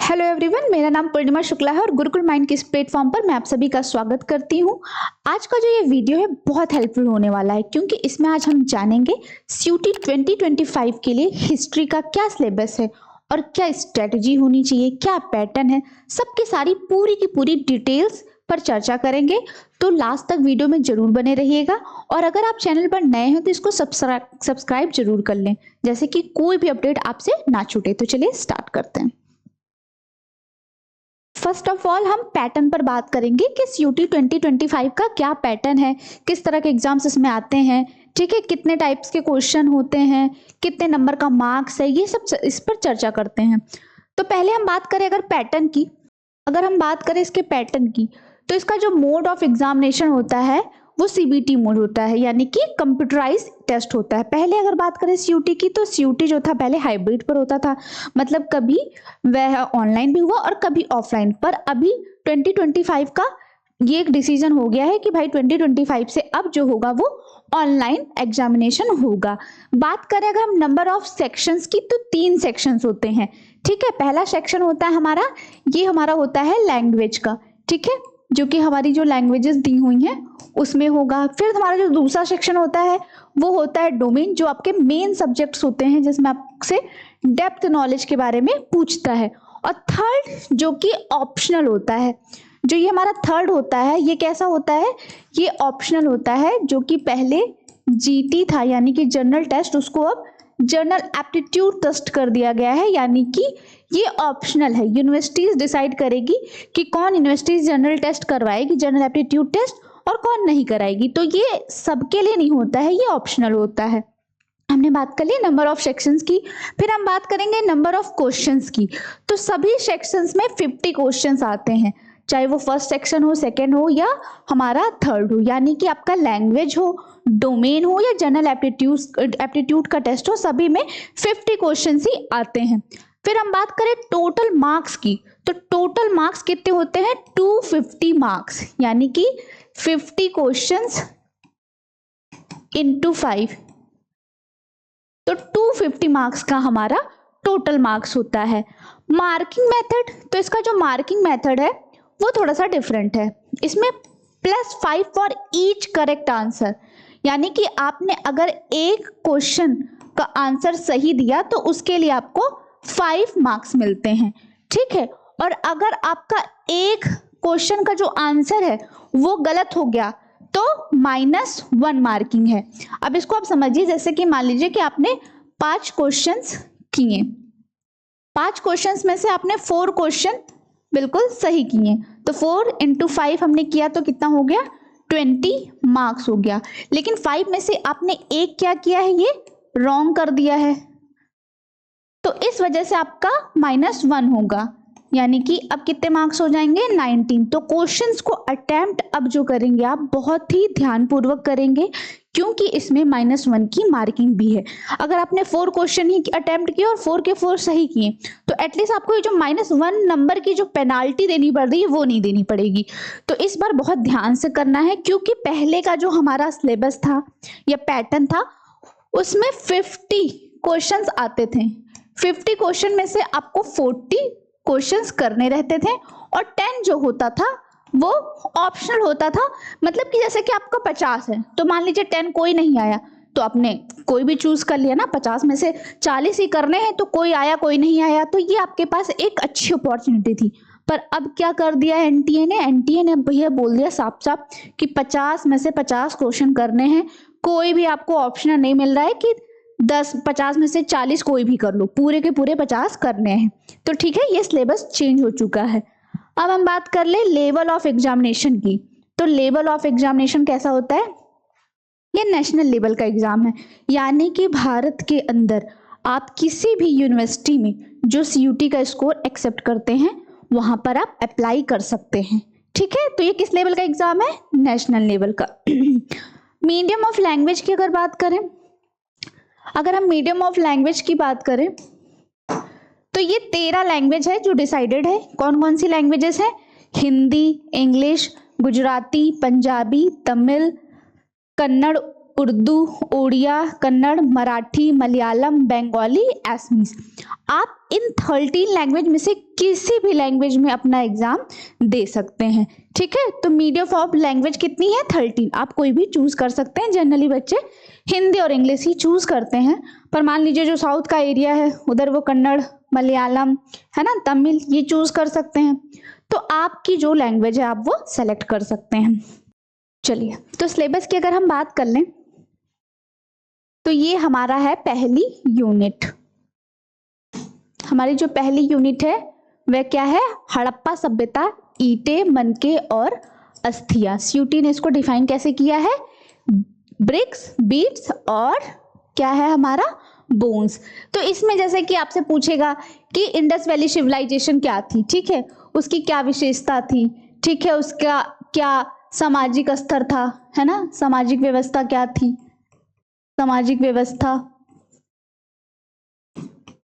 Hello everyone, मेरा नाम पूर्णिमा शुक्ला है और गुरुकुल माइंड के इस प्लेटफॉर्म पर मैं आप सभी का स्वागत करती हूँ। आज का जो ये वीडियो है बहुत हेल्पफुल होने वाला है क्योंकि इसमें आज हम जानेंगे सीयूटी 2025 के लिए हिस्ट्री का क्या सिलेबस है और क्या स्ट्रेटजी होनी चाहिए, क्या पैटर्न है, सबकी सारी पूरी की पूरी डिटेल्स पर चर्चा करेंगे। तो लास्ट तक वीडियो में जरूर बने रहिएगा और अगर आप चैनल पर नए हैं तो इसको सब्सक्राइब जरूर कर लें, जैसे कि कोई भी अपडेट आपसे ना छूटे। तो चलिए स्टार्ट करते हैं। फर्स्ट ऑफ ऑल हम पैटर्न पर बात करेंगे कि सीयूटी 2025 का क्या पैटर्न है, किस तरह के एग्जाम्स इसमें आते हैं, ठीक है, कितने टाइप्स के क्वेश्चन होते हैं, कितने नंबर का मार्क्स है, ये सब इस पर चर्चा करते हैं। तो पहले हम बात करें अगर हम बात करें इसके पैटर्न की, तो इसका जो मोड ऑफ एग्जामिनेशन होता है वो सीबीटी मोड होता है, यानी कि कंप्यूटराइज टेस्ट होता है। पहले अगर बात करें सीयूटी की, तो सीयूटी जो था पहले हाइब्रिड पर होता था, मतलब कभी वह ऑनलाइन भी हुआ और कभी ऑफलाइन। पर अभी 2025 का ये एक डिसीजन हो गया है कि भाई 2025 से अब जो होगा वो ऑनलाइन एग्जामिनेशन होगा। बात करें अगर हम नंबर ऑफ सेक्शंस की, तो 3 सेक्शंस होते हैं, ठीक है। पहला सेक्शन होता है हमारा होता है लैंग्वेज का, ठीक है, जो कि हमारी जो लैंग्वेजेस दी हुई हैं उसमें होगा। फिर हमारा जो दूसरा सेक्शन होता है वो होता है डोमेन, जो आपके मेन सब्जेक्ट्स होते हैं जिसमें आपसे डेप्थ नॉलेज के बारे में पूछता है। और थर्ड जो कि ऑप्शनल होता है, जो ये हमारा थर्ड होता है, ये कैसा होता है, ये ऑप्शनल होता है, जो कि पहले जीटी था यानी कि जनरल टेस्ट, उसको अब जनरल एप्टीट्यूड टेस्ट कर दिया गया है, यानी कि ये ऑप्शनल है। यूनिवर्सिटीज डिसाइड करेगी कि कौन यूनिवर्सिटीज जनरल टेस्ट करवाएगी, जनरल एप्टीट्यूड टेस्ट, और कौन नहीं कराएगी। तो ये सबके लिए नहीं होता है, ये ऑप्शनल होता है। हमने बात कर ली नंबर ऑफ सेक्शंस की। फिर हम बात करेंगे नंबर ऑफ क्वेश्चंस की। तो सभी सेक्शंस में 50 क्वेश्चंस आते हैं, चाहे वो फर्स्ट सेक्शन हो, सेकंड हो या हमारा थर्ड हो, यानी कि आपका लैंग्वेज हो, डोमेन हो या जनरल एप्टीट्यूड का टेस्ट हो, सभी में 50 क्वेश्चंस ही आते हैं। फिर हम बात करें टोटल मार्क्स की, तो टोटल मार्क्स कितने होते हैं, 250 मार्क्स, यानी कि 50 क्वेश्चंस इंटू 5, तो 250 मार्क्स का हमारा टोटल मार्क्स होता है। मार्किंग मेथड, तो इसका जो मार्किंग मेथड है वो थोड़ा सा डिफरेंट है। इसमें +5 फॉर ईच करेक्ट आंसर, यानी कि आपने अगर एक क्वेश्चन का आंसर सही दिया तो उसके लिए आपको 5 मार्क्स मिलते हैं, ठीक है। और अगर आपका एक क्वेश्चन का जो आंसर है वो गलत हो गया तो -1 मार्किंग है। अब इसको आप समझिए, जैसे कि मान लीजिए कि आपने 5 क्वेश्चंस किए, 5 क्वेश्चंस में से आपने 4 क्वेश्चन बिल्कुल सही किए, तो 4 × 5 हमने किया तो कितना हो गया, 20 मार्क्स हो गया। लेकिन 5 में से आपने एक क्या किया है, ये रॉन्ग कर दिया है, तो इस वजह से आपका -1 होगा, यानी कि अब कितने मार्क्स हो जाएंगे, 19। तो क्वेश्चंस को अटेम्प्ट अब जो करेंगे आप बहुत ही ध्यानपूर्वक करेंगे, क्योंकि इसमें -1 की मार्किंग भी है। अगर आपने 4 क्वेश्चन ही अटेम्प्ट किए और 4 के 4 सही किए, तो एटलीस्ट आपको ये जो -1 नंबर की जो पेनाल्टी देनी पड़ रही है वो नहीं देनी पड़ेगी। तो इस बार बहुत ध्यान से करना है, क्योंकि पहले का जो हमारा सिलेबस था या पैटर्न था उसमें 50 क्वेश्चंस आते थे। 50 क्वेश्चन में से आपको 40 क्वेश्चंस करने रहते थे और 10 जो होता था वो ऑप्शनल होता था। मतलब कि जैसे कि आपका 50 है तो मान लीजिए 10 कोई नहीं आया तो आपने कोई भी चूज कर लिया ना, 50 में से 40 ही करने हैं, तो कोई आया कोई नहीं आया, तो ये आपके पास एक अच्छी अपॉर्चुनिटी थी। पर अब क्या कर दिया एनटीए ने भैया बोल दिया साफ साफ कि 50 में से 50 क्वेश्चन करने हैं, कोई भी आपको ऑप्शन नहीं मिल रहा है कि 50 में से 40 कोई भी कर लो, पूरे के पूरे 50 करने हैं। तो ठीक है, ये सिलेबस चेंज हो चुका है। अब हम बात कर ले लेवल ऑफ एग्जामिनेशन की। तो लेवल ऑफ एग्जामिनेशन कैसा होता है, ये नेशनल लेवल का एग्जाम है, यानी कि भारत के अंदर आप किसी भी यूनिवर्सिटी में जो सीयूटी का स्कोर एक्सेप्ट करते हैं वहां पर आप अप्लाई कर सकते हैं, ठीक है। तो ये किस लेवल का एग्जाम है, नेशनल लेवल का। मीडियम ऑफ लैंग्वेज की अगर बात करें, अगर हम मीडियम ऑफ लैंग्वेज की बात करें तो ये 13 लैंग्वेज है जो डिसाइडेड है। कौन कौन सी लैंग्वेजेस हैं, हिंदी, इंग्लिश, गुजराती, पंजाबी, तमिल, कन्नड़, उर्दू, ओडिया, कन्नड़, मराठी, मलयालम, बंगाली, असमीज। आप इन 13 लैंग्वेज में से किसी भी लैंग्वेज में अपना एग्जाम दे सकते हैं। ठीक है, तो मीडियम ऑफ लैंग्वेज कितनी है? 13। आप कोई भी चूज कर सकते हैं। जनरली बच्चे हिंदी और इंग्लिश ही चूज करते हैं, पर मान लीजिए जो साउथ का एरिया है उधर वो कन्नड़, मलयालम है ना, तमिल, ये चूज कर सकते हैं। तो आपकी जो लैंग्वेज है आप वो सेलेक्ट कर सकते हैं। चलिए, तो सिलेबस की अगर हम बात कर लें तो ये हमारा है पहली यूनिट। हमारी जो पहली यूनिट है वह क्या है? हड़प्पा सभ्यता, ईंटें, मनके और अस्थियां। सीयूटी ने इसको डिफाइन कैसे किया है? ब्रिक्स, बीट्स और क्या है हमारा? बोन्स। तो इसमें जैसे कि आपसे पूछेगा कि इंडस वैली सिविलाइजेशन क्या थी, ठीक है, उसकी क्या विशेषता थी, ठीक है, उसका क्या सामाजिक स्तर था, है ना, सामाजिक व्यवस्था क्या थी, सामाजिक व्यवस्था,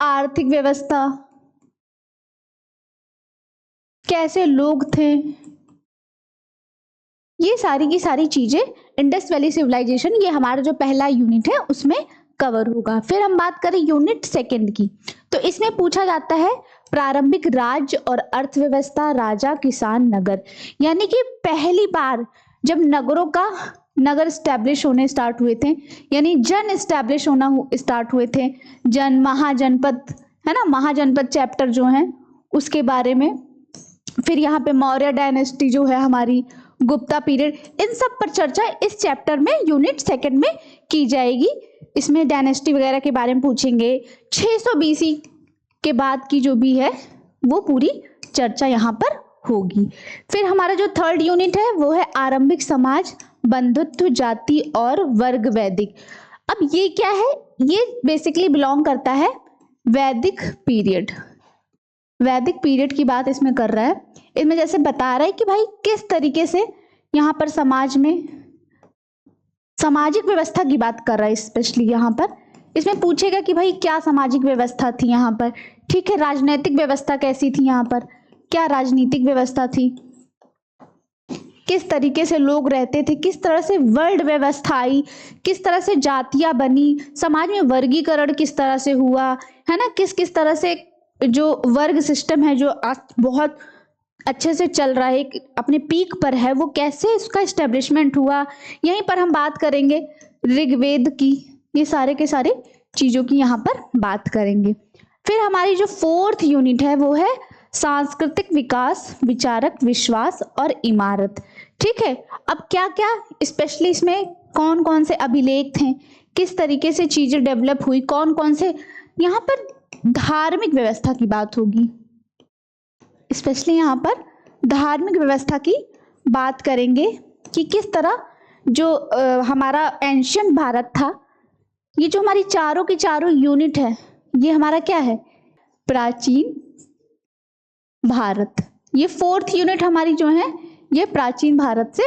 आर्थिक व्यवस्था, कैसे लोग थे, ये सारी की सारी चीजें इंडस वैली सिविलाइजेशन, ये हमारा जो पहला यूनिट है उसमें कवर होगा। फिर हम बात करें यूनिट सेकंड की, तो इसमें पूछा जाता है प्रारंभिक राज्य और अर्थव्यवस्था, राजा, किसान, नगर। यानी कि पहली बार जब नगर स्टैब्लिश होने स्टार्ट हुए थे, यानी जन स्टैब्लिश होना स्टार्ट हुए थे, जन, महाजनपद, है ना, महाजनपद चैप्टर जो है उसके बारे में। फिर यहाँ पे मौर्य डायनेस्टी जो है हमारी, गुप्ता पीरियड, इन सब पर चर्चा इस चैप्टर में यूनिट सेकंड में की जाएगी। इसमें डायनेस्टी वगैरह के बारे में पूछेंगे। 600 BC के बाद की जो भी है वो पूरी चर्चा यहाँ पर होगी। फिर हमारा जो थर्ड यूनिट है वो है आरंभिक समाज, बंधुत्व, जाति और वर्ग, वैदिक। अब ये क्या है? ये बेसिकली बिलोंग करता है वैदिक पीरियड। वैदिक पीरियड की बात इसमें कर रहा है। इसमें जैसे बता रहा है कि भाई किस तरीके से यहाँ पर समाज में सामाजिक व्यवस्था की बात कर रहा है। स्पेशली यहाँ पर इसमें पूछेगा कि भाई क्या सामाजिक व्यवस्था थी यहाँ पर, ठीक है, राजनीतिक व्यवस्था कैसी थी यहाँ पर, क्या राजनीतिक व्यवस्था थी, किस तरीके से लोग रहते थे, किस तरह से वर्ल्ड व्यवस्था आई, किस तरह से जातियां बनी, समाज में वर्गीकरण किस तरह से हुआ, है ना, किस किस तरह से जो वर्ग सिस्टम है जो आज बहुत अच्छे से चल रहा है, अपने पीक पर है, वो कैसे इसका एस्टेब्लिशमेंट हुआ, यहीं पर हम बात करेंगे। ऋग्वेद की, ये सारे के सारे चीजों की यहाँ पर बात करेंगे। फिर हमारी जो फोर्थ यूनिट है वो है सांस्कृतिक विकास, विचारक, विश्वास और इमारत। ठीक है, अब क्या क्या स्पेशली इसमें कौन कौन से अभिलेख थे, किस तरीके से चीजें डेवलप हुई, कौन कौन से, यहाँ पर धार्मिक व्यवस्था की बात होगी। स्पेशली यहाँ पर धार्मिक व्यवस्था की बात करेंगे कि किस तरह जो हमारा एंशियंट भारत था, ये जो हमारी चारों की चारों यूनिट है, ये हमारा क्या है? प्राचीन भारत। ये फोर्थ यूनिट हमारी जो है ये प्राचीन भारत से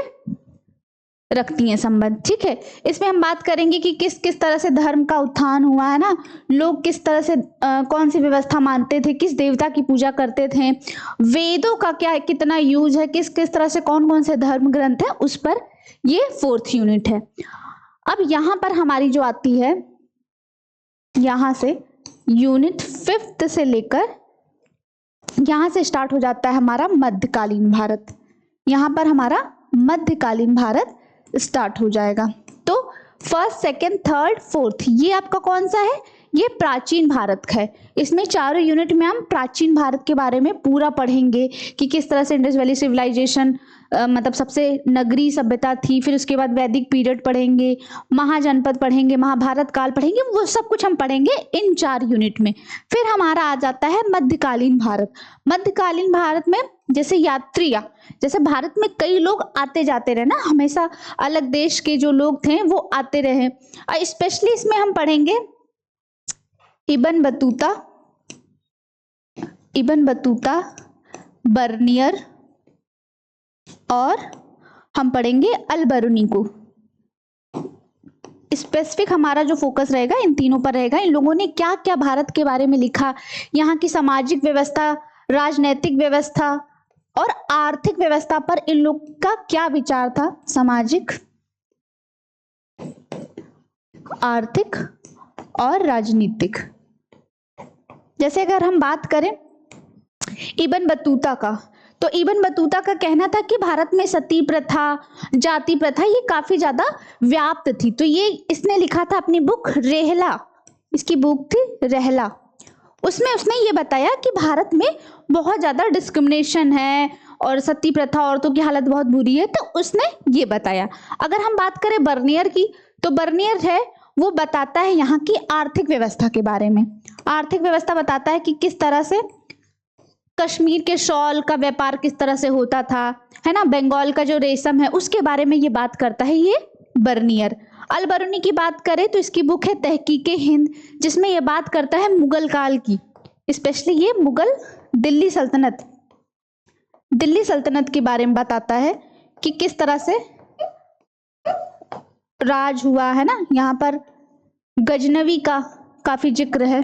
रखती हैं संबंध। ठीक है, इसमें हम बात करेंगे कि किस किस तरह से धर्म का उत्थान हुआ है ना, लोग किस तरह से कौन सी व्यवस्था मानते थे, किस देवता की पूजा करते थे, वेदों का क्या कितना यूज है, किस किस तरह से कौन कौन से धर्म ग्रंथ है, उस पर ये फोर्थ यूनिट है। अब यहाँ पर हमारी जो आती है, यहाँ से यूनिट फिफ्थ से लेकर यहाँ से स्टार्ट हो जाता है हमारा मध्यकालीन भारत। यहाँ पर हमारा मध्यकालीन भारत स्टार्ट हो जाएगा। तो फर्स्ट, सेकंड, थर्ड, फोर्थ, ये आपका कौन सा है? ये प्राचीन भारत का है। इसमें चारों यूनिट में हम प्राचीन भारत के बारे में पूरा पढ़ेंगे कि किस तरह से इंडस वैली सिविलाइजेशन मतलब सबसे नगरीय सभ्यता थी। फिर उसके बाद वैदिक पीरियड पढ़ेंगे, महाजनपद पढ़ेंगे, महाभारत काल पढ़ेंगे, वो सब कुछ हम पढ़ेंगे इन 4 यूनिट में। फिर हमारा आ जाता है मध्यकालीन भारत। मध्यकालीन भारत में जैसे यात्रियां, जैसे भारत में कई लोग आते जाते रहे ना, हमेशा अलग देश के जो लोग थे वो आते रहे। और स्पेशली इसमें हम पढ़ेंगे इब्न बतूता, बर्नियर, और हम पढ़ेंगे अल-बरूनी को। स्पेसिफिक हमारा जो फोकस रहेगा इन तीनों पर रहेगा। इन लोगों ने क्या क्या भारत के बारे में लिखा, यहाँ की सामाजिक व्यवस्था, राजनैतिक व्यवस्था और आर्थिक व्यवस्था पर इन लोग का क्या विचार था, सामाजिक, आर्थिक और राजनीतिक। जैसे अगर हम बात करें इब्न बतूता का, तो इब्न बतूता का कहना था कि भारत में सती प्रथा, जाति प्रथा ये काफी ज्यादा व्याप्त थी। तो ये इसने लिखा था अपनी बुक रेहला, इसकी बुक थी रेहला। उसमें उसने ये बताया कि भारत में बहुत ज्यादा डिस्क्रिमिनेशन है और सती प्रथा, औरतों की हालत बहुत बुरी है। तो उसने ये बताया। अगर हम बात करें बर्नियर की, तो बर्नियर है वो बताता है यहाँ की आर्थिक व्यवस्था के बारे में। आर्थिक व्यवस्था बताता है कि किस तरह से कश्मीर के शॉल का व्यापार किस तरह से होता था, है ना, बंगाल का जो रेशम है उसके बारे में ये बात करता है ये बर्नियर। अल बरूनी की बात करें तो इसकी बुक है तहकीके हिंद, जिसमें ये बात करता है मुगल काल की, स्पेशली ये मुगल दिल्ली सल्तनत के बारे में बताता है कि किस तरह से राज हुआ, है ना। यहाँ पर गजनवी का काफी जिक्र है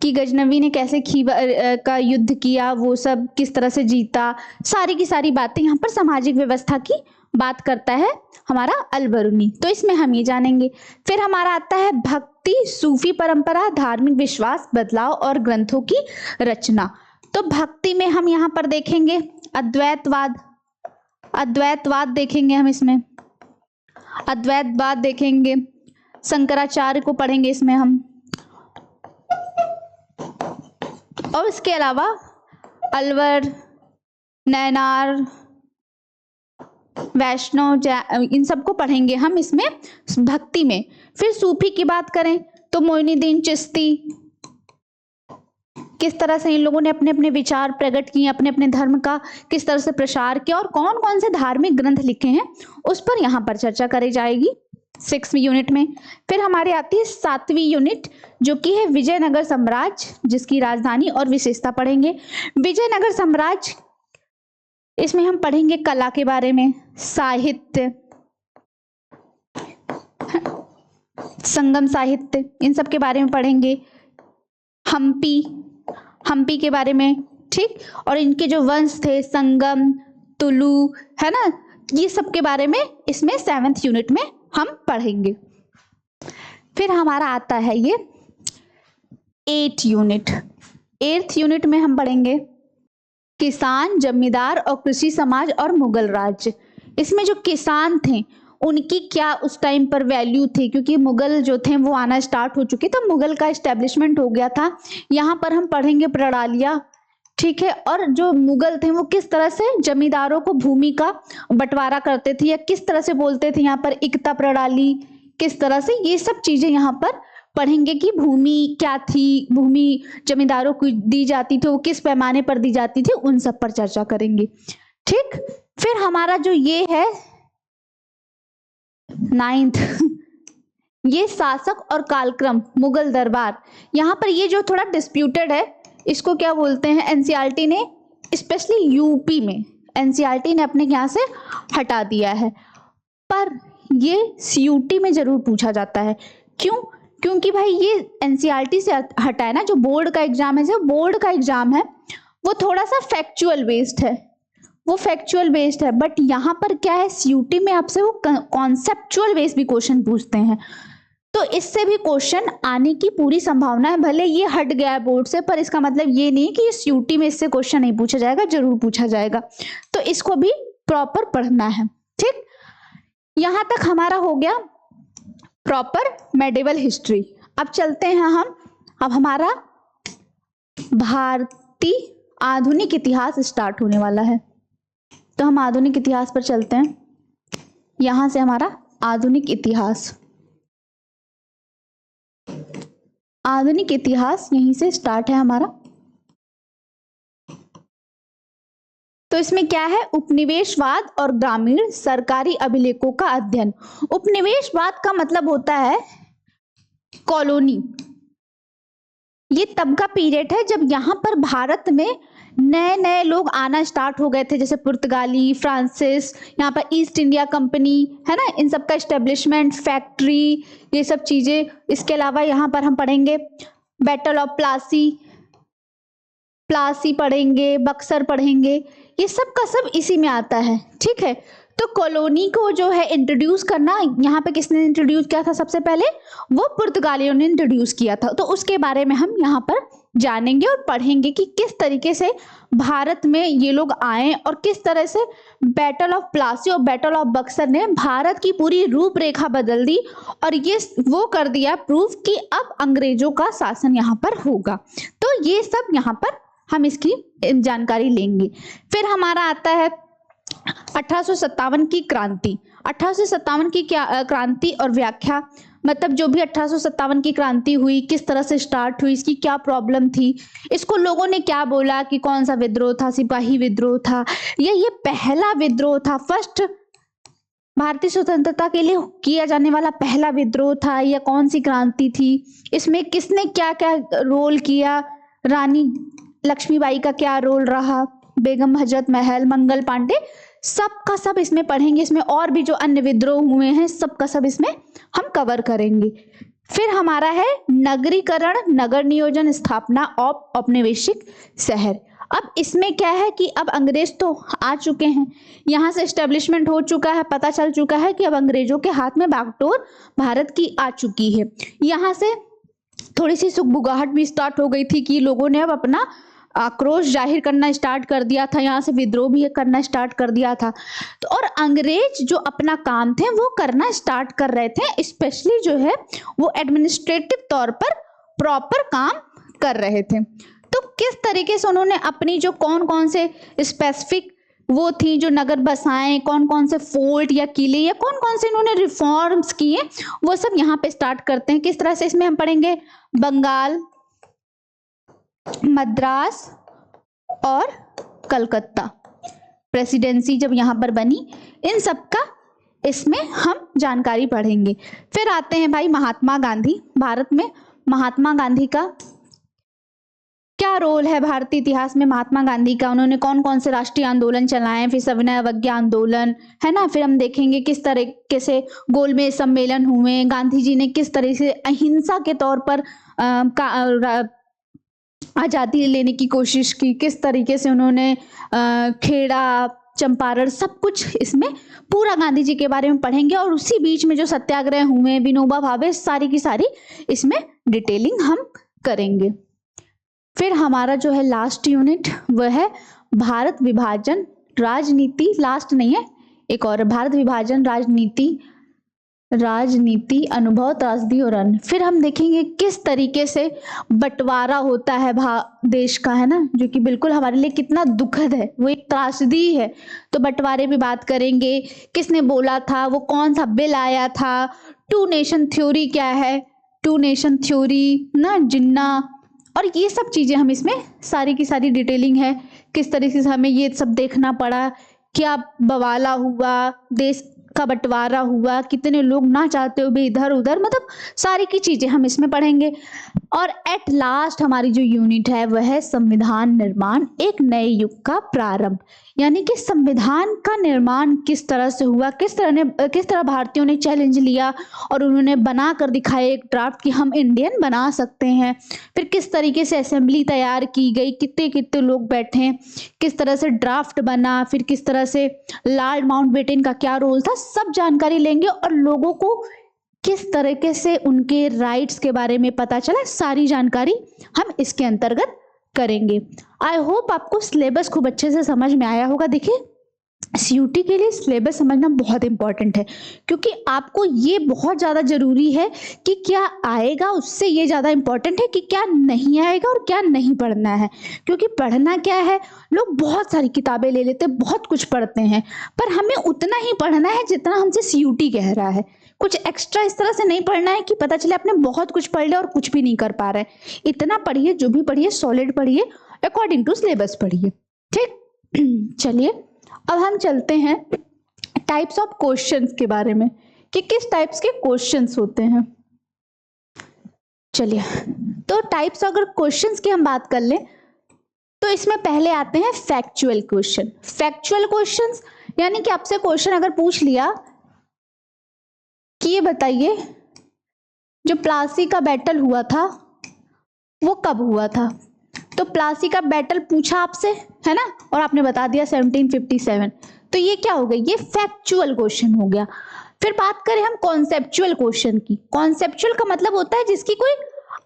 कि गजनवी ने कैसे खीवर का युद्ध किया, वो सब किस तरह से जीता, सारी की सारी बातें यहाँ पर सामाजिक व्यवस्था की बात करता है हमारा अल बरूनी। तो इसमें हम ये जानेंगे। फिर हमारा आता है भक्ति, सूफी परंपरा, धार्मिक विश्वास, बदलाव और ग्रंथों की रचना। तो भक्ति में हम यहाँ पर देखेंगे अद्वैतवाद देखेंगे, हम इसमें अद्वैतवाद देखेंगे, शंकराचार्य को पढ़ेंगे इसमें हम, और इसके अलावा अलवर, नैनार, वैष्णव, इन सबको पढ़ेंगे हम इसमें भक्ति में। फिर सूफी की बात करें तो मोइनुद्दीन चिश्ती, किस तरह से इन लोगों ने अपने अपने विचार प्रकट किए, अपने अपने धर्म का किस तरह से प्रसार किया और कौन कौन से धार्मिक ग्रंथ लिखे हैं उस पर यहाँ पर चर्चा करी जाएगी 6वीं यूनिट में। फिर हमारे आती है 7वीं यूनिट जो कि है विजयनगर साम्राज्य, जिसकी राजधानी और विशेषता पढ़ेंगे। विजयनगर साम्राज्य, इसमें हम पढ़ेंगे कला के बारे में, साहित्य, संगम साहित्य, इन सब के बारे में पढ़ेंगे। हम्पी के बारे में, ठीक, और इनके जो वंश थे संगम, तुलु, है ना, ये सब के बारे में इसमें 7th यूनिट में हम पढ़ेंगे। फिर हमारा आता है ये 8th यूनिट में हम पढ़ेंगे किसान, जमींदार और कृषि समाज और मुगल राज्य। इसमें जो किसान थे उनकी क्या उस टाइम पर वैल्यू थी, क्योंकि मुगल जो थे वो आना स्टार्ट हो चुके थे, मुगल का एस्टेब्लिशमेंट हो गया था। यहाँ पर हम पढ़ेंगे प्रणालियाँ, ठीक है, और जो मुगल थे वो किस तरह से जमींदारों को भूमि का बंटवारा करते थे या किस तरह से बोलते थे, यहाँ पर इक्ता प्रणाली, किस तरह से, ये सब चीजें यहाँ पर पढ़ेंगे कि भूमि क्या थी, भूमि जमींदारों को दी जाती थी, वो किस पैमाने पर दी जाती थी, उन सब पर चर्चा करेंगे, ठीक। फिर हमारा जो ये है 9th ये शासक और कालक्रम, मुगल दरबार। यहाँ पर ये जो थोड़ा डिस्प्यूटेड है, इसको क्या बोलते हैं, एनसीईआरटी ने, स्पेशली यूपी में एनसीईआरटी ने अपने यहाँ से हटा दिया है, पर ये सीयूटी में जरूर पूछा जाता है। क्यों? क्योंकि भाई ये एनसीईआरटी से हटा है ना, जो बोर्ड का एग्जाम है, जो बोर्ड का एग्जाम है वो थोड़ा सा फैक्चुअल बेस्ड है, बट यहाँ पर क्या है, सीयूटी में आपसे वो कॉन्सेप्चुअल बेस्ड भी क्वेश्चन पूछते हैं, तो इससे भी क्वेश्चन आने की पूरी संभावना है। भले ये हट गया है बोर्ड से, पर इसका मतलब ये नहीं कि इस यूटी में इससे क्वेश्चन नहीं पूछा जाएगा, जरूर पूछा जाएगा, तो इसको भी प्रॉपर पढ़ना है, ठीक। यहां तक हमारा हो गया प्रॉपर मेडिवल हिस्ट्री। अब चलते हैं हम, अब हमारा भारतीय आधुनिक इतिहास स्टार्ट होने वाला है, तो हम आधुनिक इतिहास पर चलते हैं। यहां से हमारा आधुनिक इतिहास यहीं से स्टार्ट है हमारा। तो इसमें क्या है, उपनिवेशवाद और ग्रामीण सरकारी अभिलेखों का अध्ययन। उपनिवेशवाद का मतलब होता है कॉलोनी। ये तब का पीरियड है जब यहाँ पर भारत में नए नए लोग आना स्टार्ट हो गए थे, जैसे पुर्तगाली, फ्रांसिस, यहाँ पर ईस्ट इंडिया कंपनी, है ना, इन सब का एस्टेब्लिशमेंट, फैक्ट्री, ये सब चीजें। इसके अलावा यहाँ पर हम पढ़ेंगे बैटल ऑफ प्लासी पढ़ेंगे, बक्सर पढ़ेंगे, ये सब का सब इसी में आता है, ठीक है। तो कॉलोनी को जो है इंट्रोड्यूस करना, यहाँ पे किसने इंट्रोड्यूस किया था सबसे पहले? वो पुर्तगालियों ने इंट्रोड्यूस किया था। तो उसके बारे में हम यहाँ पर जानेंगे और पढ़ेंगे कि किस तरीके से भारत में ये लोग आए और किस तरह से बैटल ऑफ प्लासी और बैटल ऑफ बक्सर ने भारत की पूरी रूपरेखा बदल दी और ये वो कर दिया प्रूफ कि अब अंग्रेजों का शासन यहाँ पर होगा। तो ये सब यहाँ पर हम इसकी जानकारी लेंगे। फिर हमारा आता है 1857 की क्रांति। 1857 की क्या क्रांति और व्याख्या, मतलब जो भी 1857 की क्रांति हुई किस तरह से स्टार्ट हुई, इसकी क्या प्रॉब्लम थी, इसको लोगों ने क्या बोला कि कौन सा विद्रोह था, सिपाही विद्रोह था या ये पहला विद्रोह था, फर्स्ट भारतीय स्वतंत्रता के लिए किया जाने वाला पहला विद्रोह था, या कौन सी क्रांति थी, इसमें किसने क्या क्या रोल किया, रानी लक्ष्मीबाई का क्या रोल रहा, बेगम हजरत महल, मंगल पांडे, सब का सब इसमें पढ़ेंगे। इसमें और भी जो अन्य विद्रोह हुए हैं सब का सब इसमें हम कवर करेंगे। फिर हमारा है नगरीकरण, नगर नियोजन, स्थापना ऑफ औपनिवेशिक शहर। अब इसमें क्या है कि अब अंग्रेज तो आ चुके हैं, यहाँ से एस्टेब्लिशमेंट हो चुका है, पता चल चुका है कि अब अंग्रेजों के हाथ में बागडोर भारत की आ चुकी है। यहाँ से थोड़ी सी सुगबुगाहट भी स्टार्ट हो गई थी कि लोगों ने अब अपना आक्रोश जाहिर करना स्टार्ट कर दिया था, यहाँ से विद्रोह भी करना स्टार्ट कर दिया था। तो और अंग्रेज जो अपना काम थे वो करना स्टार्ट कर रहे थे, स्पेशली जो है वो एडमिनिस्ट्रेटिव तौर पर प्रॉपर काम कर रहे थे। तो किस तरीके से उन्होंने अपनी जो कौन कौन से स्पेसिफिक वो थी जो नगर बसाएं, कौन कौन से फोर्ट या किले या कौन कौन से इन्होंने रिफॉर्म्स किए, वो सब यहाँ पे स्टार्ट करते हैं। किस तरह से इसमें हम पढ़ेंगे बंगाल, मद्रास और कलकत्ता प्रेसिडेंसी जब यहाँ पर बनी, इन सब का इसमें हम जानकारी पढ़ेंगे। फिर आते हैं भाई महात्मा गांधी। भारत में महात्मा गांधी का क्या रोल है भारतीय इतिहास में, महात्मा गांधी का, उन्होंने कौन कौन से राष्ट्रीय आंदोलन चलाए, फिर सविनय अवज्ञा आंदोलन है ना, फिर हम देखेंगे किस तरीके से गोलमेज सम्मेलन हुए, गांधी जी ने किस तरह से अहिंसा के तौर पर आज़ादी लेने की कोशिश की, किस तरीके से उन्होंने खेड़ा, चंपारण, सब कुछ इसमें पूरा गांधी जी के बारे में पढ़ेंगे। और उसी बीच में जो सत्याग्रह हुए, विनोबा भावे, सारी की सारी इसमें डिटेलिंग हम करेंगे। फिर हमारा जो है लास्ट यूनिट वह है भारत विभाजन राजनीति, लास्ट नहीं है एक और, भारत विभाजन राजनीति अनुभव, त्रासदी और अन्य। फिर हम देखेंगे किस तरीके से बंटवारा होता है देश का, है ना, जो कि बिल्कुल हमारे लिए कितना दुखद है, वो एक त्रासदी है। तो बंटवारे पे बात करेंगे, किसने बोला था, वो कौन सा बिल आया था, टू नेशन थ्योरी क्या है, टू नेशन थ्योरी ना, जिन्ना, और ये सब चीजें हम इसमें सारी की सारी डिटेलिंग है, किस तरीके से हमें ये सब देखना पड़ा, क्या बवाला हुआ, देश का बंटवारा हुआ, कितने लोग ना चाहते हुए इधर उधर, मतलब सारी की चीजें हम इसमें पढ़ेंगे। और एट लास्ट हमारी जो यूनिट है वह है संविधान निर्माण, एक नए युग का प्रारंभ, यानी कि संविधान का निर्माण किस तरह से हुआ, किस तरह भारतीयों ने चैलेंज लिया और उन्होंने बना कर दिखाया एक ड्राफ्ट कि हम इंडियन बना सकते हैं। फिर किस तरीके से असेंबली तैयार की गई, कितने कितने लोग बैठे, किस तरह से ड्राफ्ट बना, फिर किस तरह से लॉर्ड माउंटबेटन का क्या रोल था, सब जानकारी लेंगे। और लोगों को किस तरीके से उनके राइट्स के बारे में पता चला, सारी जानकारी हम इसके अंतर्गत करेंगे। आई होप आपको सिलेबस खूब अच्छे से समझ में आया होगा। देखिए सीयूटी के लिए सिलेबस समझना बहुत इंपॉर्टेंट है, क्योंकि आपको ये बहुत ज़्यादा ज़रूरी है कि क्या आएगा, उससे ये ज़्यादा इंपॉर्टेंट है कि क्या नहीं आएगा और क्या नहीं पढ़ना है। क्योंकि पढ़ना क्या है, लोग बहुत सारी किताबें ले लेते हैं, बहुत कुछ पढ़ते हैं, पर हमें उतना ही पढ़ना है जितना हमसे सीयूटी कह रहा है। कुछ एक्स्ट्रा इस तरह से नहीं पढ़ना है कि पता चले आपने बहुत कुछ पढ़ लिया और कुछ भी नहीं कर पा रहे। इतना पढ़िए, जो भी पढ़िए सॉलिड पढ़िए, अकॉर्डिंग टू सिलेबस पढ़िए, ठीक। चलिए अब हम चलते हैं टाइप्स ऑफ क्वेश्चंस के बारे में कि किस टाइप्स के क्वेश्चंस होते हैं। चलिए तो टाइप्स अगर क्वेश्चंस की हम बात कर लें तो इसमें पहले आते हैं फैक्चुअल क्वेश्चन। फैक्चुअल क्वेश्चंस यानी कि आपसे क्वेश्चन अगर पूछ लिया कि ये बताइए जो प्लासी का बैटल हुआ था वो कब हुआ था, तो प्लासी का बैटल पूछा आपसे, है ना, और आपने बता दिया 1757, तो ये क्या हो गया, ये फैक्चुअल क्वेश्चन हो गया। फिर बात करें हम कॉन्सेप्चुअल क्वेश्चन की। कॉन्सेप्चुअल का मतलब होता है जिसकी कोई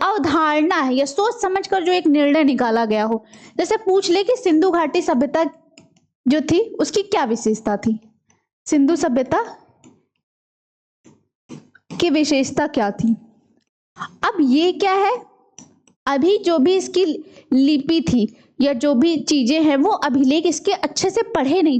अवधारणा है या सोच समझ कर जो एक निर्णय निकाला गया हो। जैसे पूछ ले कि सिंधु घाटी सभ्यता जो थी उसकी क्या विशेषता थी, सिंधु सभ्यता की विशेषता क्या थी। अब ये क्या है, अभी जो भी इसकी लिपि थी या जो भी चीजें हैं वो अभिलेख इसके अच्छे से पढ़े नहीं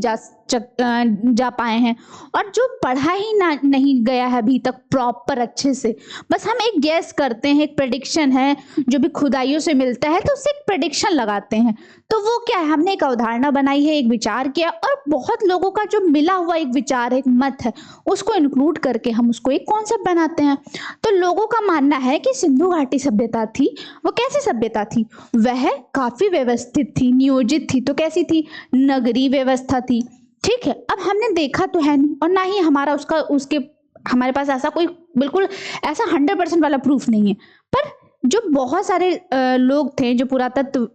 जा पाए हैं, और जो पढ़ा ही नहीं गया है अभी तक प्रॉपर अच्छे से, बस हम एक गैस करते हैं, एक प्रेडिक्शन है जो भी खुदाइयों से मिलता है तो उससे एक प्रेडिक्शन लगाते हैं। तो वो क्या है, हमने एक अवधारणा बनाई है, एक विचार किया, और बहुत लोगों का जो मिला हुआ एक विचार है, एक मत है, उसको इंक्लूड करके हम उसको एक कॉन्सेप्ट बनाते हैं। तो लोगों का मानना है कि सिंधु घाटी सभ्यता थी, वो कैसी सभ्यता थी, वह काफी व्यवस्थित थी, नियोजित थी। तो कैसी थी, नगरीय व्यवस्था थी। ठीक है, अब हमने देखा तो है नहीं और ना ही हमारा उसके हमारे पास ऐसा कोई बिल्कुल ऐसा 100% वाला प्रूफ नहीं है, पर जो बहुत सारे लोग थे, जो पुरातत्व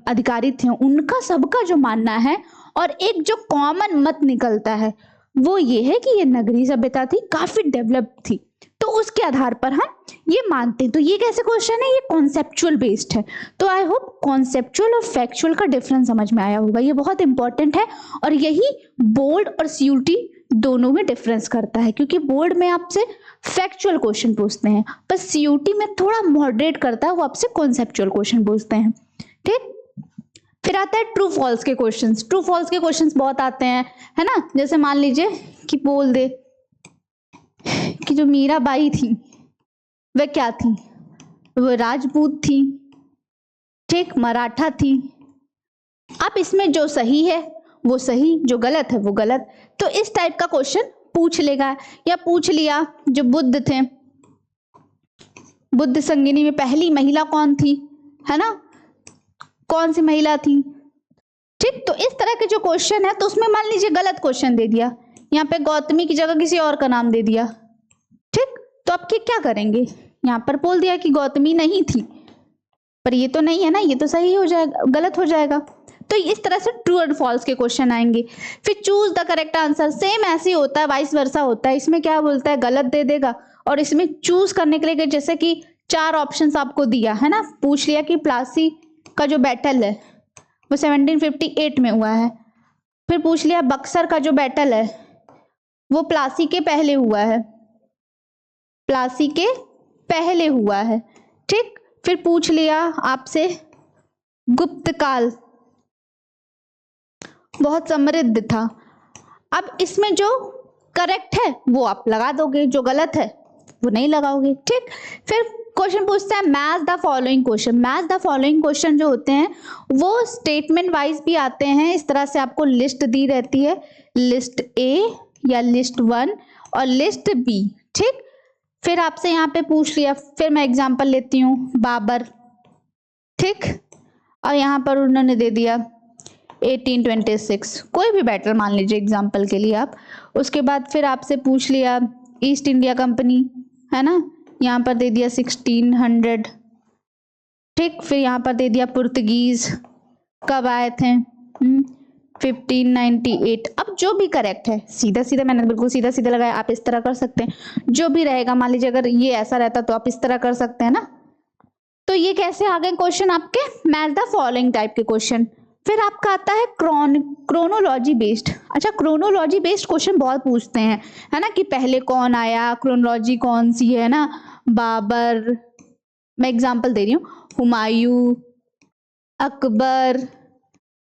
अधिकारी थे, उनका सबका जो मानना है और एक जो कॉमन मत निकलता है वो ये है कि ये नगरीय सभ्यता थी, काफी डेवलप थी। तो उसके आधार पर हम ये मानते हैं। तो ये कैसे क्वेश्चन है, ये कॉन्सेप्चुअल बेस्ड है। तो आई होप कॉन्सेप्चुअल और फैक्चुअल का डिफरेंस समझ में आया होगा, ये बहुत इंपॉर्टेंट है और यही बोर्ड और सीयूटी दोनों में डिफरेंस करता है, क्योंकि बोर्ड में आपसे फैक्चुअल क्वेश्चन पूछते हैं, पर सीयूटी में थोड़ा मॉडरेट करता है, वो आपसे कॉन्सेप्चुअल क्वेश्चन पूछते हैं। ठीक, फिर आता है ट्रू फॉल्स के क्वेश्चंस। ट्रू फॉल्स के क्वेश्चंस बहुत आते हैं, है ना। जैसे मान लीजिए कि बोल दे कि जो मीराबाई थी वह क्या थी, वह राजपूत थी, ठीक, मराठा थी। अब इसमें जो सही है वो सही, जो गलत है वो गलत। तो इस टाइप का क्वेश्चन पूछ लेगा। या पूछ लिया जो बुद्ध थे, बुद्ध संगिनी में पहली महिला कौन थी, है ना, कौन सी महिला थी। ठीक, तो इस तरह के जो क्वेश्चन है, तो उसमें मान लीजिए गलत क्वेश्चन दे दिया, यहाँ पे गौतमी की जगह किसी और का नाम दे दिया। ठीक, तो आप क्या करेंगे, यहाँ पर बोल दिया कि गौतमी नहीं थी, पर ये तो नहीं है ना, ये तो सही हो जाएगा, गलत हो जाएगा। तो इस तरह से ट्रू और फॉल्स के क्वेश्चन आएंगे। फिर choose the correct answer, same ऐसे ही होता है, वाइस वर्सा होता है। इसमें क्या बोलता है, गलत दे देगा, और इसमें चूज करने के लिए जैसे कि 4 ऑप्शंस आपको दिया है ना, पूछ लिया कि प्लासी का जो बैटल है वो 1758 में हुआ है। फिर पूछ लिया बक्सर का जो बैटल है वो प्लासी के पहले हुआ है, प्लासी के पहले हुआ है। ठीक, फिर पूछ लिया आपसे गुप्त काल बहुत समृद्ध था। अब इसमें जो करेक्ट है वो आप लगा दोगे, जो गलत है वो नहीं लगाओगे। ठीक, फिर क्वेश्चन पूछता है match the following question. Match the following question जो होते हैं वो स्टेटमेंट वाइज भी आते हैं। इस तरह से आपको लिस्ट दी रहती है, लिस्ट ए या लिस्ट 1 और लिस्ट बी। ठीक, फिर आपसे यहाँ पे पूछ लिया, फिर मैं एग्जांपल लेती हूँ, बाबर, ठीक, और यहाँ पर उन्होंने दे दिया 1826, कोई भी बैटल मान लीजिए एग्जांपल के लिए आप। उसके बाद फिर आपसे पूछ लिया ईस्ट इंडिया कंपनी, है ना, यहाँ पर दे दिया 1600। ठीक, फिर यहाँ पर दे दिया पुर्तगीज कब आए थे, 1598। अब जो भी करेक्ट है, सीधा सीधा मैंने बिल्कुल सीधा सीधा लगाया, आप इस तरह कर सकते हैं, जो भी रहेगा। मान लीजिए अगर ये ऐसा रहता तो आप इस तरह कर सकते हैं ना। तो ये कैसे आ गए क्वेश्चन आपके, मैच द फॉलोइंग टाइप के क्वेश्चन। फिर आपका आता है क्रोनोलॉजी बेस्ड। अच्छा, क्रोनोलॉजी बेस्ड क्वेश्चन बहुत पूछते हैं, है ना, कि पहले कौन आया, क्रोनोलॉजी कौन सी है ना, बाबर, मैं एग्जांपल दे रही हूँ, हुमायूं, अकबर,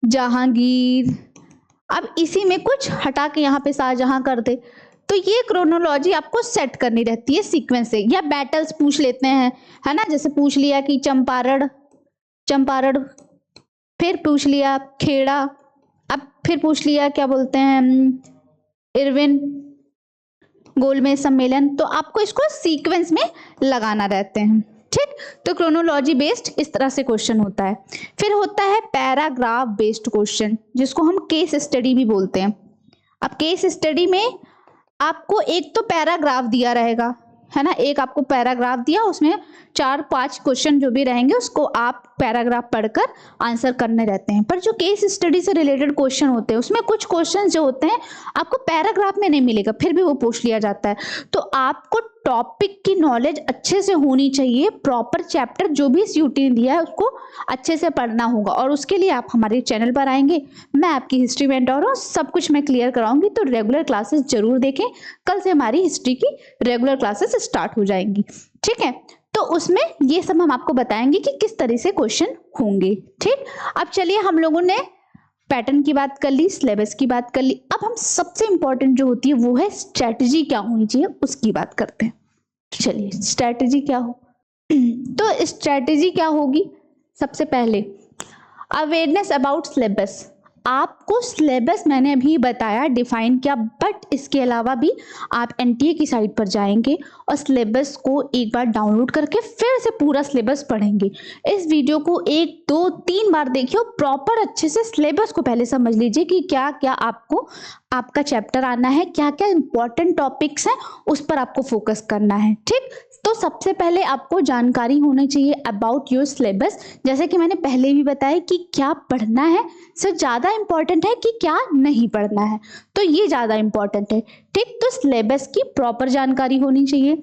जहांगीर। अब इसी में कुछ हटा के यहाँ पे शाहजहां कर दे। तो ये क्रोनोलॉजी आपको सेट करनी रहती है सीक्वेंस से। या बैटल्स पूछ लेते हैं, है ना, जैसे पूछ लिया कि चंपारण, फिर पूछ लिया खेड़ा, अब फिर पूछ लिया क्या बोलते हैं इरविन गोलमेज सम्मेलन। तो आपको इसको सीक्वेंस में लगाना रहते हैं। ठीक, तो क्रोनोलॉजी बेस्ड इस तरह से क्वेश्चन होता है। फिर होता है पैराग्राफ बेस्ड क्वेश्चन, जिसको हम केस स्टडी भी बोलते हैं। अब केस स्टडी में आपको एक तो पैराग्राफ दिया रहेगा, है ना, एक आपको पैराग्राफ दिया, उसमें 4-5 क्वेश्चन जो भी रहेंगे उसको आप पैराग्राफ पढ़कर आंसर करने रहते हैं। पर जो केस स्टडी से रिलेटेड क्वेश्चन होते हैं उसमें कुछ क्वेश्चन जो होते हैं आपको पैराग्राफ में नहीं मिलेगा, फिर भी वो पूछ लिया जाता है। तो आपको टॉपिक की नॉलेज अच्छे से होनी चाहिए, प्रॉपर चैप्टर जो भी यूटी ने दिया है उसको अच्छे से पढ़ना होगा, और उसके लिए आप हमारे चैनल पर आएंगे। मैं आपकी हिस्ट्री मेंटर हूँ, सब कुछ मैं क्लियर कराऊंगी, तो रेगुलर क्लासेस जरूर देखें। कल से हमारी हिस्ट्री की रेगुलर क्लासेस स्टार्ट हो जाएंगी, ठीक है। तो उसमें ये सब हम आपको बताएंगे कि किस तरह से क्वेश्चन होंगे, ठीक। अब चलिए, हम लोगों ने पैटर्न की बात कर ली, सिलेबस की बात कर ली, अब हम सबसे इंपॉर्टेंट जो होती है वो है स्ट्रैटेजी क्या होनी चाहिए, उसकी बात करते हैं। चलिए, स्ट्रैटेजी क्या हो तो स्ट्रैटेजी क्या होगी, सबसे पहले अवेयरनेस अबाउट सिलेबस। आपको सिलेबस मैंने अभी बताया, डिफाइन किया, बट इसके अलावा भी आप एनटीए की साइट पर जाएंगे और सिलेबस को एक बार डाउनलोड करके फिर से पूरा सिलेबस पढ़ेंगे। इस वीडियो को 1, 2, 3 बार देखिए और प्रॉपर अच्छे से सिलेबस को पहले समझ लीजिए कि क्या क्या आपको आपका चैप्टर आना है, क्या क्या इंपॉर्टेंट टॉपिक्स हैं, उस पर आपको फोकस करना है, ठीक। तो सबसे पहले आपको जानकारी होनी चाहिए अबाउट योर सिलेबस। जैसे कि मैंने पहले भी बताया कि क्या पढ़ना है से ज़्यादा इंपॉर्टेंट है कि क्या नहीं पढ़ना है, तो ये ज़्यादा इंपॉर्टेंट है, ठीक। तो सिलेबस की प्रॉपर जानकारी होनी चाहिए।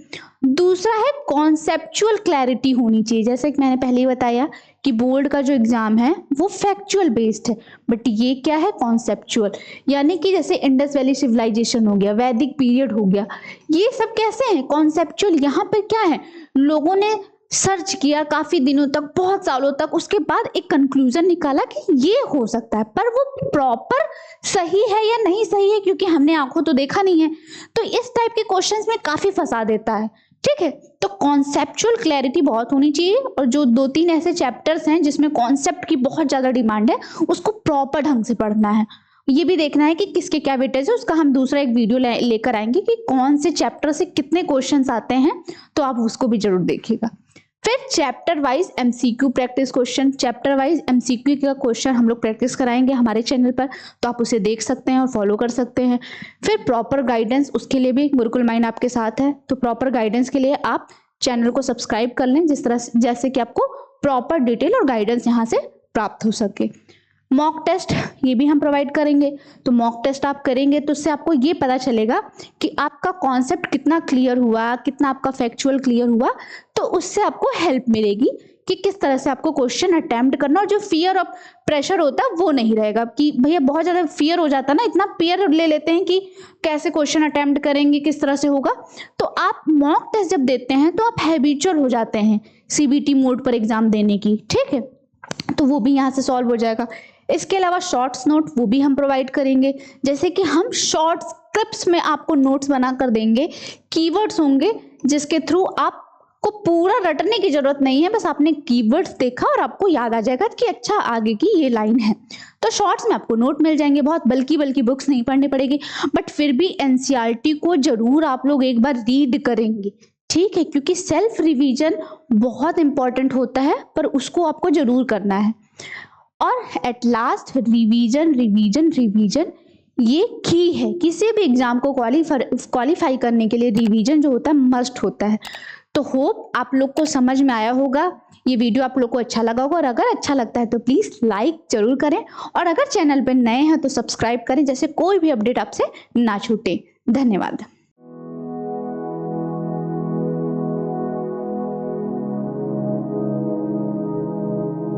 दूसरा है कॉन्सेप्चुअल क्लैरिटी होनी चाहिए। जैसे कि मैंने पहले ही बताया कि बोर्ड का जो एग्जाम है वो फैक्चुअल बेस्ड है, बट ये क्या है, कॉन्सेप्चुअल। यानी कि जैसे इंडस वैली सिविलाइजेशन हो गया, वैदिक पीरियड हो गया, ये सब कैसे हैं, कॉन्सेप्चुअल। यहाँ पर क्या है, लोगों ने सर्च किया काफी दिनों तक, बहुत सालों तक, उसके बाद एक कंक्लूजन निकाला कि ये हो सकता है, पर वो प्रॉपर सही है या नहीं सही है, क्योंकि हमने आंखों तो देखा नहीं है। तो इस टाइप के क्वेश्चंस में काफी फंसा देता है, ठीक है। तो कॉन्सेप्चुअल क्लैरिटी बहुत होनी चाहिए, और जो 2-3 ऐसे चैप्टर्स हैं जिसमें कॉन्सेप्ट की बहुत ज्यादा डिमांड है, उसको प्रॉपर ढंग से पढ़ना है। ये भी देखना है कि किसके क्या वेटेज है, उसका हम दूसरा एक वीडियो लेकर आएंगे कि कौन से चैप्टर से कितने क्वेश्चंस आते हैं, तो आप उसको भी जरूर देखिएगा। फिर chapter wise MCQ practice question, chapter wise MCQ का क्वेश्चन हम लोग प्रैक्टिस कराएंगे हमारे चैनल पर, तो आप उसे देख सकते हैं और फॉलो कर सकते हैं। फिर प्रॉपर गाइडेंस, उसके लिए भी गुरुकुल माइंड आपके साथ है, तो प्रॉपर गाइडेंस के लिए आप चैनल को सब्सक्राइब कर लें, जिस तरह जैसे कि आपको प्रॉपर डिटेल और गाइडेंस यहाँ से प्राप्त हो सके। मॉक टेस्ट ये भी हम प्रोवाइड करेंगे, तो मॉक टेस्ट आप करेंगे तो उससे आपको ये पता चलेगा कि आपका कॉन्सेप्ट कितना क्लियर हुआ, कितना आपका फैक्चुअल क्लियर हुआ, तो उससे आपको हेल्प मिलेगी कि किस तरह से आपको क्वेश्चन अटेम्प्ट करना, और जो फियर और प्रेशर होता है वो नहीं रहेगा कि भैया बहुत ज़्यादा फियर हो जाता है ना, इतना फियर ले लेते हैं कि कैसे क्वेश्चन अटेम्प्ट करेंगे, किस तरह से होगा। तो आप मॉक टेस्ट जब देते हैं तो आप हैबिचुअल हो जाते हैं सीबीटी मोड पर एग्जाम देने की, ठीक है, तो वो भी यहाँ से सॉल्व हो जाएगा। इसके अलावा शॉर्ट्स नोट वो भी हम प्रोवाइड करेंगे, जैसे कि हम शॉर्ट्स क्लिप्स में आपको नोट्स बना कर देंगे, कीवर्ड्स होंगे जिसके थ्रू आपको पूरा रटने की जरूरत नहीं है, बस आपने कीवर्ड्स देखा और आपको याद आ जाएगा कि अच्छा आगे की ये लाइन है। तो शॉर्ट्स में आपको नोट मिल जाएंगे, बहुत बल्कि बुक्स नहीं पढ़नी पड़ेगी, बट फिर भी एनसीईआरटी को जरूर आप लोग एक बार रीड करेंगे, ठीक है, क्योंकि सेल्फ रिवीजन बहुत इंपॉर्टेंट होता है, पर उसको आपको जरूर करना है। और at last revision revision revision ये की है, किसी भी एग्जाम को क्वालिफाई करने के लिए रिवीजन जो होता है मस्ट होता है। तो होप आप लोग को समझ में आया होगा, ये वीडियो आप लोग को अच्छा लगा होगा, और अगर अच्छा लगता है तो प्लीज लाइक जरूर करें, और अगर चैनल पर नए हैं तो सब्सक्राइब करें, जैसे कोई भी अपडेट आपसे ना छूटे। धन्यवाद।